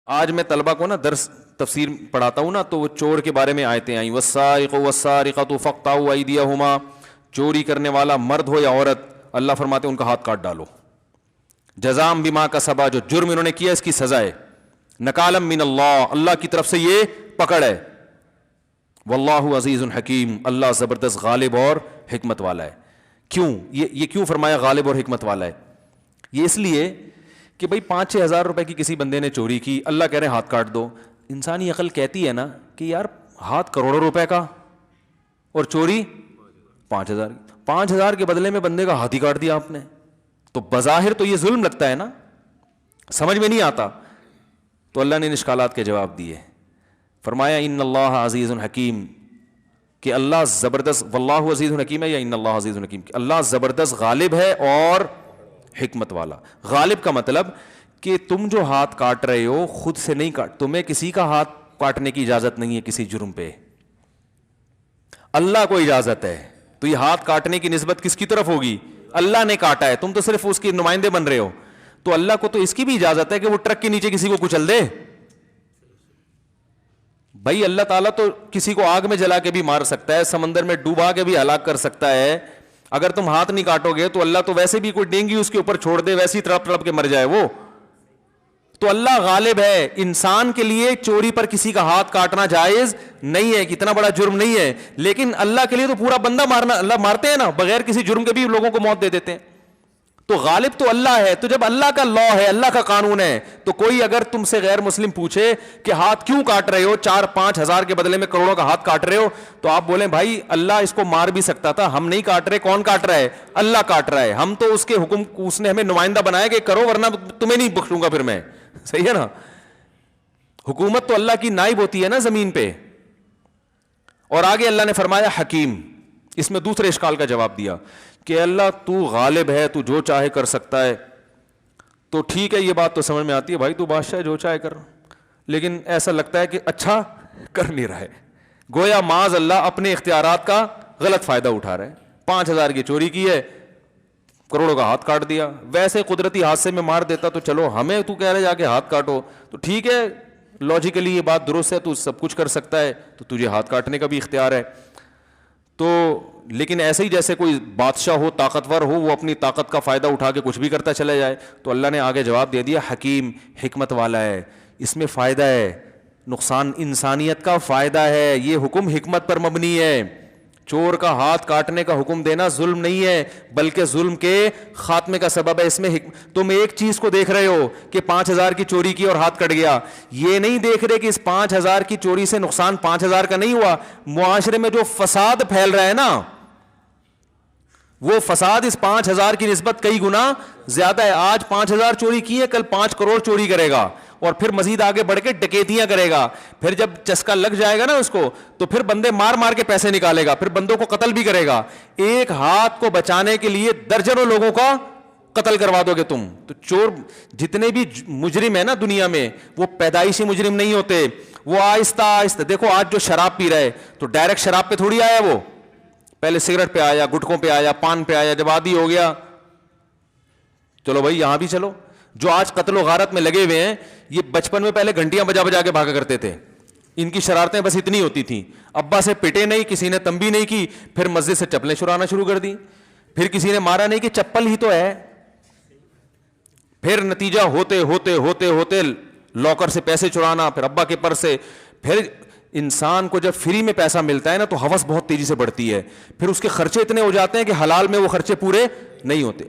آج میں طلبہ کو نا درس تفسیر پڑھاتا ہوں نا، تو وہ چور کے بارے میں آیتیں آئیں، والسارق والسارقۃ فاقطعوا ایدیہما، چوری کرنے والا مرد ہو یا عورت، اللہ فرماتے ہیں ان کا ہاتھ کاٹ ڈالو، جزاء بما کسبا، جو جرم انہوں نے کیا اس کی سزا ہے، نکالا من اللہ، اللہ کی طرف سے یہ پکڑ ہے، واللہ عزیز حکیم، اللہ زبردست غالب اور حکمت والا ہے۔ کیوں یہ کیوں فرمایا غالب اور حکمت والا ہے؟ یہ اس لیے کہ بھئی 5-6 ہزار روپے کی کسی بندے نے چوری کی، اللہ کہہ رہے ہیں ہاتھ کاٹ دو، انسانی عقل کہتی ہے نا کہ یار ہاتھ کروڑوں روپے کا اور چوری 5,000، 5,000 کے بدلے میں بندے کا ہاتھ ہی کاٹ دیا آپ نے، تو بظاہر تو یہ ظلم لگتا ہے نا، سمجھ میں نہیں آتا۔ تو اللہ نے ان اشکالات کے جواب دیے، فرمایا ان اللہ عزیز حکیم، کہ اللہ زبردست، واللہ عزیز حکیم ہے یا ان اللہ عزیز حکیم، کہ اللہ زبردست غالب ہے اور حکمت والا۔ غالب کا مطلب کہ تم جو ہاتھ کاٹ رہے ہو خود سے نہیں کاٹ، تمہیں کسی کا ہاتھ کاٹنے کی اجازت نہیں ہے کسی جرم پہ، اللہ کو اجازت ہے، تو یہ ہاتھ کاٹنے کی نسبت کس کی طرف ہوگی؟ اللہ نے کاٹا ہے، تم تو صرف اس کے نمائندے بن رہے ہو، تو اللہ کو تو اس کی بھی اجازت ہے کہ وہ ٹرک کے نیچے کسی کو کچل دے۔ بھائی اللہ تعالیٰ تو کسی کو آگ میں جلا کے بھی مار سکتا ہے، سمندر میں ڈوبا کے بھی ہلاک کر سکتا ہے، اگر تم ہاتھ نہیں کاٹو گے تو اللہ تو ویسے بھی کوئی ڈینگی اس کے اوپر چھوڑ دے، ویسے ہی تڑپ تڑپ کے مر جائے وہ، تو اللہ غالب ہے۔ انسان کے لیے چوری پر کسی کا ہاتھ کاٹنا جائز نہیں ہے، اتنا بڑا جرم نہیں ہے، لیکن اللہ کے لیے تو پورا بندہ مارنا، اللہ مارتے ہیں نا، بغیر کسی جرم کے بھی لوگوں کو موت دے دیتے ہیں، تو غالب تو اللہ ہے۔ تو جب اللہ کا لا ہے، اللہ کا قانون ہے، تو کوئی اگر تم سے غیر مسلم پوچھے کہ ہاتھ کیوں کاٹ رہے ہو، 4-5 ہزار کے بدلے میں کروڑوں کا ہاتھ کاٹ رہے ہو، تو آپ بولیں بھائی اللہ اس کو مار بھی سکتا تھا، ہم نہیں کاٹ رہے، کون کاٹ رہا ہے؟ اللہ کاٹ رہا ہے، ہم تو اس کے حکم، اس نے ہمیں نمائندہ بنایا کہ کرو ورنہ تمہیں نہیں بخشوں گا پھر میں، صحیح ہے نا؟ حکومت تو اللہ کی نائب ہوتی ہے نا زمین پہ۔ اور آگے اللہ نے فرمایا حکیم، اس میں دوسرے اشکال کا جواب دیا کہ اللہ تو غالب ہے، تو جو چاہے کر سکتا ہے، تو ٹھیک ہے یہ بات تو سمجھ میں آتی ہے، بھائی تو بادشاہ ہے جو چاہے کر، لیکن ایسا لگتا ہے کہ اچھا کر نہیں رہا ہے، گویا معاذ اللہ اپنے اختیارات کا غلط فائدہ اٹھا رہا ہے، 5,000 کی چوری کی ہے، کروڑوں کا ہاتھ کاٹ دیا، ویسے قدرتی حادثے میں مار دیتا تو چلو، ہمیں تو کہہ رہے جا کے ہاتھ کاٹو، تو ٹھیک ہے لاجیکلی یہ بات درست ہے، تو سب کچھ کر سکتا ہے، تو تجھے ہاتھ کاٹنے کا بھی اختیار ہے۔ تو لیکن ایسے ہی جیسے کوئی بادشاہ ہو، طاقتور ہو، وہ اپنی طاقت کا فائدہ اٹھا کے کچھ بھی کرتا چلا جائے، تو اللہ نے آگے جواب دے دیا حکیم، حکمت والا ہے، اس میں فائدہ ہے، نقصان انسانیت کا فائدہ ہے، یہ حکم حکمت پر مبنی ہے، چور کا ہاتھ کاٹنے کا حکم دینا ظلم نہیں ہے بلکہ ظلم کے خاتمے کا سبب ہے۔ اس میں تم ایک چیز کو دیکھ رہے ہو کہ 5,000 کی چوری کی اور ہاتھ کٹ گیا، یہ نہیں دیکھ رہے کہ اس 5,000 کی چوری سے نقصان 5,000 کا نہیں ہوا، معاشرے میں جو فساد پھیل رہا ہے نا، وہ فساد اس 5,000 کی نسبت کئی گنا زیادہ ہے۔ آج 5,000 چوری کی ہے، کل 5 کروڑ چوری کرے گا، اور پھر مزید آگے بڑھ کے ڈکیتیاں کرے گا، پھر جب چسکا لگ جائے گا نا اس کو، تو پھر بندے مار مار کے پیسے نکالے گا، پھر بندوں کو قتل بھی کرے گا۔ ایک ہاتھ کو بچانے کے لیے درجنوں لوگوں کا قتل کروا دو گے تم۔ تو چور جتنے بھی مجرم ہیں نا دنیا میں، وہ پیدائشی مجرم نہیں ہوتے، وہ آہستہ آہستہ، دیکھو آج جو شراب پی رہے تو ڈائریکٹ شراب پہ تھوڑی آیا، وہ پہلے سگریٹ پہ آیا، گٹکوں پہ آیا، پان پہ آیا، جب عادی ہو گیا چلو بھائی یہاں بھی چلو۔ جو آج قتل و غارت میں لگے ہوئے ہیں، یہ بچپن میں پہلے گھنٹیاں بجا بجا کے بھاگا کرتے تھے، ان کی شرارتیں بس اتنی ہوتی تھیں، ابا سے پٹے نہیں، کسی نے تنبیہ نہیں کی، پھر مسجد سے چپلیں چرانا شروع کر دی، پھر کسی نے مارا نہیں کہ چپل ہی تو ہے، پھر نتیجہ ہوتے ہوتے ہوتے ہوتے لاکر سے پیسے چرانا، پھر ابا کے پرس سے۔ پھر انسان کو جب فری میں پیسہ ملتا ہے نا تو ہوس بہت تیزی سے بڑھتی ہے، پھر اس کے خرچے اتنے ہو جاتے ہیں کہ حلال میں وہ خرچے پورے نہیں ہوتے۔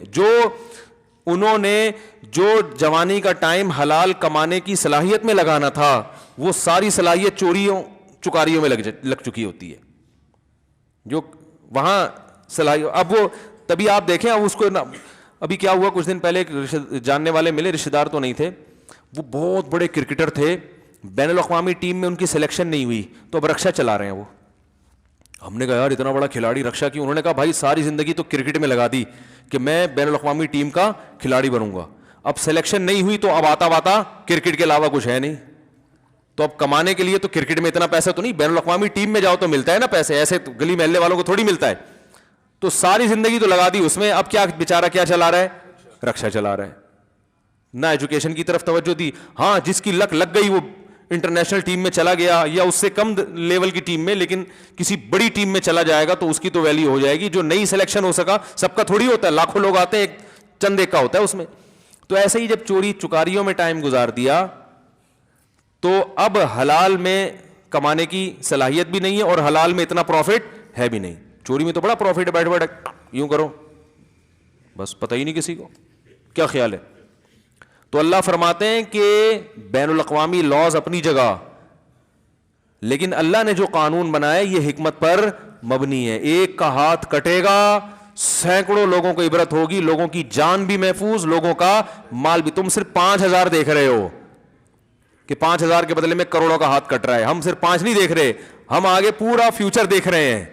انہوں نے جو جوانی کا ٹائم حلال کمانے کی صلاحیت میں لگانا تھا، وہ ساری صلاحیت چوریوں چکاریوں میں لگ چکی ہوتی ہے، جو وہاں صلاحیت۔ اب وہ تبھی آپ دیکھیں، اب اس کو ابھی کیا ہوا، کچھ دن پہلے ایک جاننے والے ملے، رشتہ دار تو نہیں تھے، وہ بہت بڑے کرکٹر تھے، بین الاقوامی ٹیم میں ان کی سلیکشن نہیں ہوئی تو اب رکشا چلا رہے ہیں وہ۔ ہم نے کہا یار اتنا بڑا کھلاڑی رکشا کیوں؟ انہوں نے کہا بھائی ساری زندگی تو کرکٹ میں لگا دی کہ میں بین الاقوامی ٹیم کا کھلاڑی بنوں گا، اب سلیکشن نہیں ہوئی تو اب آتا کرکٹ کے علاوہ کچھ ہے نہیں، تو اب کمانے کے لیے تو کرکٹ میں اتنا پیسہ تو نہیں، بین الاقوامی ٹیم میں جاؤ تو ملتا ہے نا پیسے، ایسے تو گلی محلے والوں کو تھوڑی ملتا ہے، تو ساری زندگی تو لگا دی اس میں، اب کیا بیچارہ کیا چلا رہا ہے؟ رکشا چلا رہا ہے۔ نہ ایجوکیشن کی طرف توجہ دی. ہاں جس کی لک لگ گئی وہ انٹرنیشنل ٹیم میں چلا گیا یا اس سے کم لیول کی ٹیم میں, لیکن کسی بڑی ٹیم میں چلا جائے گا تو اس کی تو ویلیو ہو جائے گی. جو نئی سلیکشن ہو سکا, سب کا تھوڑی ہوتا ہے, لاکھوں لوگ آتے ہیں, ایک چند ایک کا ہوتا ہے اس میں. تو ایسے ہی جب چوری چکاریوں میں ٹائم گزار دیا تو اب حلال میں کمانے کی صلاحیت بھی نہیں ہے اور حلال میں اتنا پروفٹ ہے بھی نہیں. چوری میں تو بڑا پروفٹ ہے, بیٹھ بیٹھ یوں کرو بس, پتہ ہی نہیں کسی کو کیا خیال ہے. تو اللہ فرماتے ہیں کہ بین الاقوامی لاز اپنی جگہ, لیکن اللہ نے جو قانون بنایا یہ حکمت پر مبنی ہے. ایک کا ہاتھ کٹے گا, سینکڑوں لوگوں کو عبرت ہوگی, لوگوں کی جان بھی محفوظ, لوگوں کا مال بھی. تم صرف 5,000 دیکھ رہے ہو کہ 5,000 کے بدلے میں کروڑوں کا ہاتھ کٹ رہا ہے. ہم صرف 5 نہیں دیکھ رہے, ہم آگے پورا فیوچر دیکھ رہے ہیں.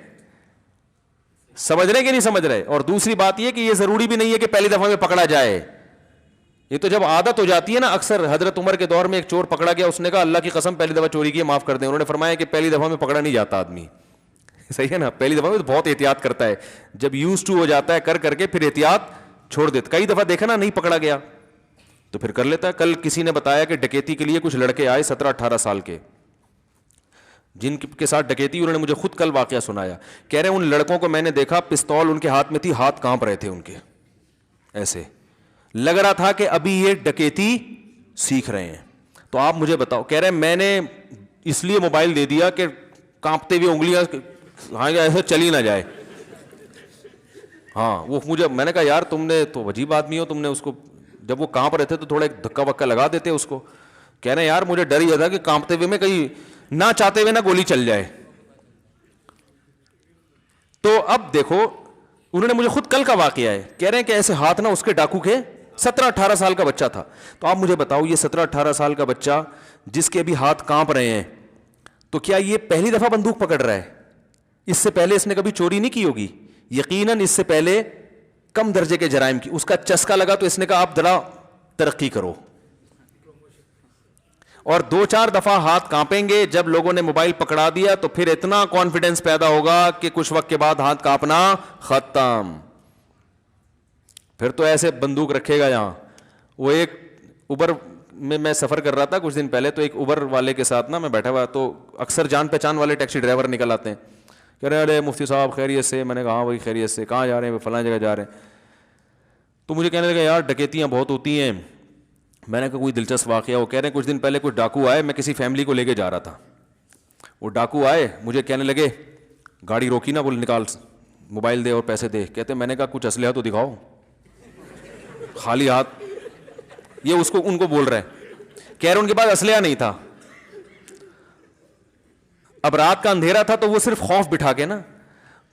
سمجھ رہے کہ نہیں سمجھ رہے؟ اور دوسری بات یہ کہ یہ ضروری بھی نہیں ہے کہ پہلی دفعہ میں پکڑا جائے. یہ تو جب عادت ہو جاتی ہے نا. اکثر حضرت عمر کے دور میں ایک چور پکڑا گیا, اس نے کہا اللہ کی قسم پہلی دفعہ چوری کی ہے, معاف کر دیں. انہوں نے فرمایا کہ پہلی دفعہ میں پکڑا نہیں جاتا آدمی. صحیح ہے نا, پہلی دفعہ میں تو بہت احتیاط کرتا ہے, جب یوز ٹو ہو جاتا ہے کر کر کے پھر احتیاط چھوڑ دیتا. کئی دفعہ دیکھا نا نہیں پکڑا گیا تو پھر کر لیتا ہے. کل کسی نے بتایا کہ ڈکیتی کے لیے کچھ لڑکے آئے 17-18 سال کے, جن کے ساتھ ڈکیتی, انہوں نے مجھے خود کل واقعہ سنایا. کہہ رہے ہیں ان لڑکوں کو میں نے دیکھا, پستول ان کے ہاتھ میں تھی, ہاتھ کانپ رہے تھے ان کے, ایسے لگ رہا تھا کہ ابھی یہ ڈکیتی سیکھ رہے ہیں. تو آپ مجھے بتاؤ, کہہ رہے ہیں میں نے اس لیے موبائل دے دیا کہ کانپتے ہوئے انگلیاں ایسے چلی نہ جائے. ہاں وہ مجھے, میں نے کہا یار تم نے تو عجیب آدمی ہو, تم نے اس کو جب وہ کانپ رہے تھے تو تھوڑا ایک دھکا وکا لگا دیتے اس کو. کہہ رہے ہیں یار مجھے ڈر یہ تھا کہ کانپتے ہوئے میں کہیں نہ چاہتے ہوئے نہ گولی چل جائے. تو اب دیکھو, انہوں نے مجھے خود کل کا واقعہ ہے, کہہ رہے ہیں کہ ایسے ہاتھ نہ اس کے ڈاکو کے, 17-18 سال کا بچہ تھا. تو آپ مجھے بتاؤ یہ 17-18 سال کا بچہ جس کے ابھی ہاتھ کانپ رہے ہیں, تو کیا یہ پہلی دفعہ بندوق پکڑ رہا ہے؟ اس سے پہلے اس نے کبھی چوری نہیں کی ہوگی, یقیناً اس سے پہلے کم درجے کے جرائم کی. اس کا چسکا لگا تو اس نے کہا آپ ذرا ترقی کرو, اور 2-4 دفعہ ہاتھ کانپیں گے. جب لوگوں نے موبائل پکڑا دیا تو پھر اتنا کانفیڈنس پیدا ہوگا کہ کچھ وقت کے بعد ہاتھ کانپنا ختم. پھر تو ایسے بندوق رکھے گا یہاں. وہ ایک اوبر میں سفر کر رہا تھا کچھ دن پہلے, تو ایک اوبر والے کے ساتھ نا میں بیٹھا ہوا, تو اکثر جان پہچان والے ٹیکسی ڈرائیور نکل آتے ہیں, کہہ رہے ہیں ارے مفتی صاحب خیریت سے؟ میں نے کہا ہاں وہی خیریت سے. کہاں جا رہے ہیں؟ فلاں جگہ جا رہے ہیں. تو مجھے کہنے لگا یار ڈکیتیاں بہت ہوتی ہیں. میں نے کہا کوئی دلچسپ واقعہ؟ وہ کہہ رہے ہیں کچھ دن پہلے کچھ ڈاکو آئے, میں کسی فیملی کو لے کے جا رہا تھا. وہ ڈاکو آئے, مجھے کہنے لگے, گاڑی روکی نا, بول نکال موبائل دے اور پیسے دے. کہتے میں نے کہا کچھ اسلحہ تو دکھاؤ. خالی ہاتھ, یہ اس کو ان کو بول رہے ہیں. کہہ رہے ان کے پاس اسلحہ نہیں تھا. اب رات کا اندھیرا تھا تو وہ صرف خوف بٹھا کے نا,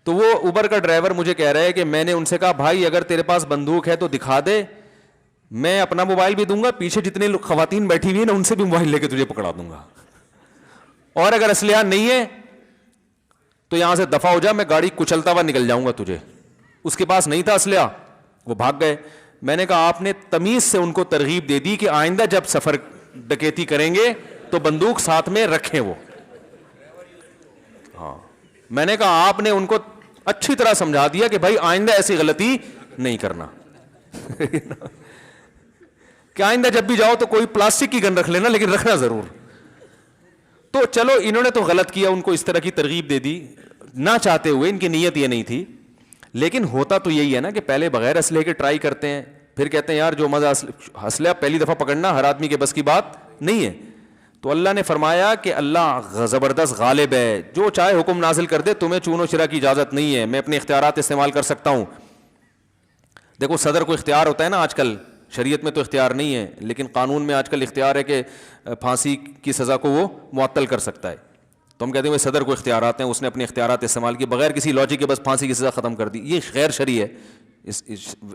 تو وہ اوبر کا ڈرائیور مجھے کہہ رہا ہے کہ میں نے ان سے کہا بھائی اگر تیرے پاس بندوق ہے تو دکھا دے, میں اپنا موبائل بھی دوں گا, پیچھے جتنے خواتین بیٹھی ہوئی ہیں نا ان سے بھی موبائل لے کے تجھے پکڑا دوں گا, اور اگر اسلحہ نہیں ہے تو یہاں سے دفع ہو جا, میں گاڑی کچلتا ہوا نکل جاؤں گا تجھے. اس کے پاس نہیں تھا اسلحہ, وہ بھاگ گئے. میں نے کہا آپ نے تمیز سے ان کو ترغیب دے دی کہ آئندہ جب سفر ڈکیتی کریں گے تو بندوق ساتھ میں رکھیں. وہ ہاں, میں نے کہا آپ نے ان کو اچھی طرح سمجھا دیا کہ بھائی آئندہ ایسی غلطی نہیں کرنا. کہ آئندہ جب بھی جاؤ تو کوئی پلاسٹک کی گن رکھ لینا, لیکن رکھنا ضرور. تو چلو انہوں نے تو غلط کیا, ان کو اس طرح کی ترغیب دے دی نہ چاہتے ہوئے, ان کی نیت یہ نہیں تھی. لیکن ہوتا تو یہی ہے نا کہ پہلے بغیر اسلحے کے ٹرائی کرتے ہیں, پھر کہتے ہیں یار جو مزہ اسلحہ پہلی دفعہ پکڑنا ہر آدمی کے بس کی بات نہیں ہے. تو اللہ نے فرمایا کہ اللہ زبردست غالب ہے, جو چاہے حکم نازل کر دے, تمہیں چون و چرا کی اجازت نہیں ہے, میں اپنے اختیارات استعمال کر سکتا ہوں. دیکھو صدر کو اختیار ہوتا ہے نا آج کل, شریعت میں تو اختیار نہیں ہے, لیکن قانون میں آج کل اختیار ہے کہ پھانسی کی سزا کو وہ معطل کر سکتا ہے. تو ہم کہتے ہیں صدر کو اختیارات ہیں, اس نے اپنے اختیارات استعمال کیے بغیر کسی لاجک کے, بس پھانسی کی سزا ختم کر دی. یہ غیر شرعی ہے.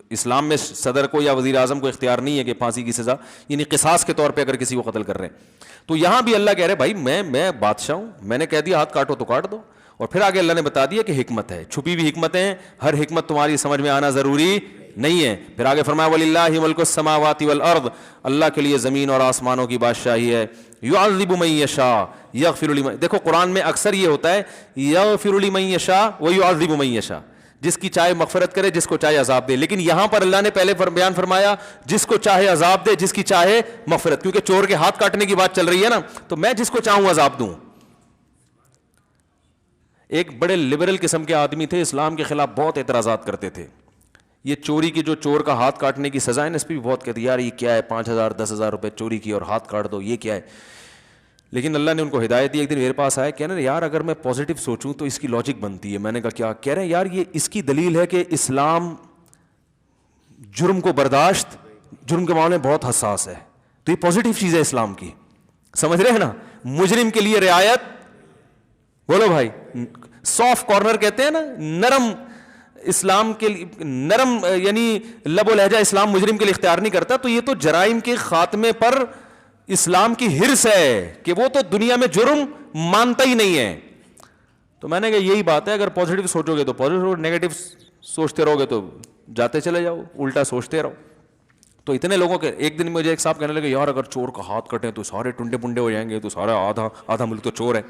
اسلام میں صدر کو یا وزیر اعظم کو اختیار نہیں ہے کہ پھانسی کی سزا, یعنی قصاص کے طور پہ اگر کسی کو قتل کر رہے ہیں. تو یہاں بھی اللہ کہہ رہے بھائی میں بادشاہ ہوں, میں نے کہہ دیا ہاتھ کاٹو تو کاٹ دو. اور پھر آگے اللہ نے بتا دیا کہ حکمت ہے, چھپی ہوئی حکمتیں ہیں, ہر حکمت تمہاری سمجھ میں آنا ضروری نہیں ہے. پھر آگے فرمایا وَلِلَّهِ مُلْكُ السَّمَاوَاتِ وَالْأَرْضِ, اللہ کے لیے زمین اور آسمانوں کی بادشاہی ہے. يُعَذِّبُ مَن يَشَاءُ يَغْفِرُ لِمَن, دیکھو قرآن میں اکثر یہ ہوتا ہے يَغْفِرُ لِمَن يَشَاءُ وَيُعَذِّبُ مَن يَشَاءُ. جس کی چاہے مغفرت کرے, جس کو چاہے عذاب دے. لیکن یہاں پر اللہ نے پہلے بیان فرمایا جس کو چاہے عذاب دے, جس کی چاہے مغفرت, کیونکہ چور کے ہاتھ کاٹنے کی بات چل رہی ہے نا, تو میں جس کو چاہوں عذاب دوں. ایک بڑے لبرل قسم کے آدمی تھے, اسلام کے خلاف بہت اعتراضات کرتے تھے. یہ چوری کی, جو چور کا ہاتھ کاٹنے کی سزا ہے نا, اس پہ بھی بہت کہتے یار یہ کیا ہے, 5,000 10,000 روپے چوری کی اور ہاتھ کاٹ دو, یہ کیا ہے. لیکن اللہ نے ان کو ہدایت دی. ایک دن میرے پاس آئے, کہنے یار اگر میں پازیٹیو سوچوں تو اس کی لاجک بنتی ہے. میں نے کہا کیا؟ کہہ رہے ہیں یار یہ اس کی دلیل ہے کہ اسلام جرم کو برداشت, جرم کے معاملے میں بہت حساس ہے, تو یہ پازیٹیو چیز ہے اسلام کی. سمجھ رہے ہیں نا, مجرم کے لیے رعایت, بولو بھائی, سافٹ کارنر کہتے ہیں نا, نرم اسلام کے لیے, نرم یعنی لب و لہجہ اسلام مجرم کے لیے اختیار نہیں کرتا. تو یہ تو جرائم کے خاتمے پر اسلام کی حرص ہے کہ وہ تو دنیا میں جرم مانتا ہی نہیں ہے. تو میں نے کہا یہی بات ہے, اگر پازیٹیو سوچو گے تو پازیٹیو, نیگیٹو سوچتے رہو گے تو جاتے چلے جاؤ, الٹا سوچتے رہو. تو اتنے لوگوں کے, ایک دن مجھے ایک صاحب کہنے لگے یار اگر چور کا ہاتھ کٹے تو سارے ٹنڈے پنڈے ہو جائیں گے, تو سارا آدھا ملک تو چور ہے.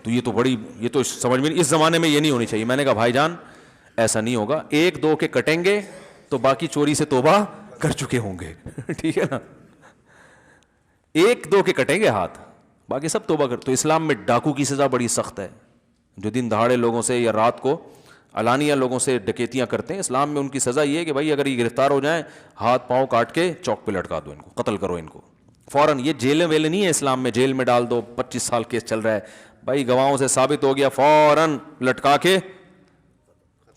تو یہ تو بڑی, یہ تو سمجھ میں نہیں, اس زمانے میں یہ نہیں ہونی چاہیے. میں نے کہا بھائی جان ایسا نہیں ہوگا, 1-2 کے کٹیں گے تو باقی چوری سے توبہ کر چکے ہوں گے. ٹھیک ہے نا, 1-2 کے کٹیں گے ہاتھ, باقی سب توبہ کر. تو اسلام میں ڈاکو کی سزا بڑی سخت ہے, جو دن دہاڑے لوگوں سے یا رات کو علانیہ لوگوں سے ڈکیتیاں کرتے ہیں. اسلام میں ان کی سزا یہ ہے کہ بھائی اگر یہ گرفتار ہو جائیں, ہاتھ پاؤں کاٹ کے چوک پہ لٹکا دو ان کو, قتل کرو ان کو فوراً. یہ جیلیں ویلیں نہیں ہے اسلام میں, جیل میں ڈال دو, 25 سال کیس چل رہا ہے بھائی, گواہوں سے ثابت ہو گیا, فوراً لٹکا کے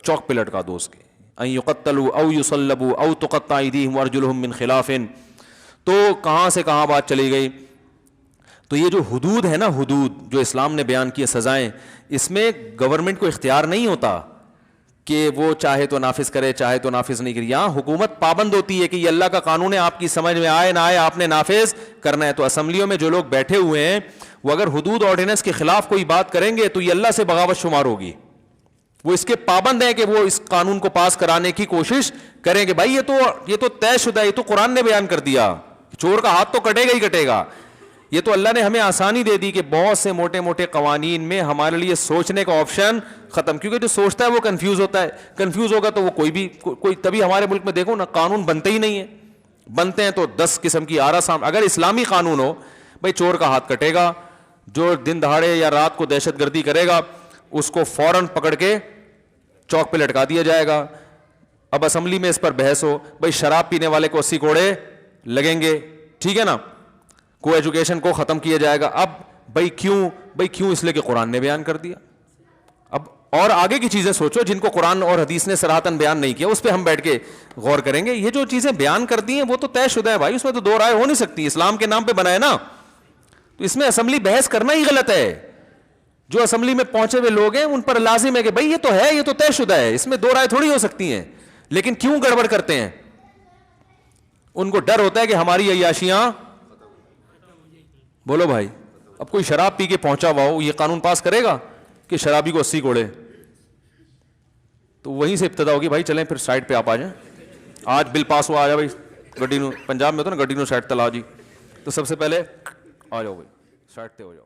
چوک پہ لٹکا دو اس کے. ان یقتلوا او یصلبوا او تقطع ایدیہم وارجلہم من خلاف. تو کہاں سے کہاں بات چلی گئی. تو یہ جو حدود ہے نا, حدود جو اسلام نے بیان کی سزائیں, اس میں گورنمنٹ کو اختیار نہیں ہوتا کہ وہ چاہے تو نافذ کرے, چاہے تو نافذ نہیں کرے. یہاں حکومت پابند ہوتی ہے کہ یہ اللہ کا قانون ہے, آپ کی سمجھ میں آئے نہ آئے آپ نے نافذ کرنا ہے. تو اسمبلیوں میں جو لوگ بیٹھے ہوئے ہیں وہ اگر حدود آرڈیننس کے خلاف کوئی بات کریں گے تو یہ اللہ سے بغاوت شمار ہوگی. وہ اس کے پابند ہیں کہ وہ اس قانون کو پاس کرانے کی کوشش کریں گے. بھائی یہ تو طے شدہ ہے, یہ تو قرآن نے بیان کر دیا, چور کا ہاتھ تو کٹے گا ہی کٹے گا. یہ تو اللہ نے ہمیں آسانی دے دی کہ بہت سے موٹے موٹے قوانین میں ہمارے لیے سوچنے کا آپشن ختم, کیونکہ جو سوچتا ہے وہ کنفیوز ہوتا ہے, کنفیوز ہوگا تو وہ کوئی تبھی ہمارے ملک میں دیکھو نا قانون بنتے ہی نہیں ہے, بنتے ہیں تو 10 قسم کی آرا سام. اگر اسلامی قانون ہو بھائی چور کا ہاتھ کٹے گا, جو دن دہاڑے یا رات کو دہشت گردی کرے گا اس کو فوراً پکڑ کے چوک پہ لٹکا دیا جائے گا. اب اسمبلی میں اس پر بحث ہو, بھائی شراب پینے والے کو 80 کوڑے لگیں گے, ٹھیک ہے نا, کو ایجوکیشن کو ختم کیا جائے گا. اب بھائی کیوں, اس لیے کہ قرآن نے بیان کر دیا. اب اور آگے کی چیزیں سوچو جن کو قرآن اور حدیث نے صراحتاً بیان نہیں کیا, اس پہ ہم بیٹھ کے غور کریں گے. یہ جو چیزیں بیان کر دی ہیں وہ تو طے شدہ ہے بھائی, اس میں تو 2 رائے ہو نہیں سکتی. اسلام کے نام پہ بنائے نا, تو اس میں اسمبلی بحث کرنا ہی غلط ہے. جو اسمبلی میں پہنچے ہوئے لوگ ہیں ان پر لازم ہے کہ بھائی یہ تو ہے, یہ تو طے شدہ ہے, اس میں 2 رائے تھوڑی ہو سکتی ہیں. لیکن کیوں گڑبڑ کرتے ہیں؟ ان کو ڈر ہوتا ہے کہ ہماری عیاشیاں, بولو بھائی, اب کوئی شراب پی کے پہنچا ہوا ہو, یہ قانون پاس کرے گا کہ شرابی کو 80 کوڑے, تو وہیں سے ابتدا ہوگی. بھائی چلیں پھر سائڈ پہ آپ آ جائیں, آج بل پاس ہوا, آ جا بھائی گڈی نو, پنجاب میں تو نا گڈی نو سائڈ تلا جی, تو سب سے پہلے آ جاؤ بھائی سائڈ پہ ہو جاؤ.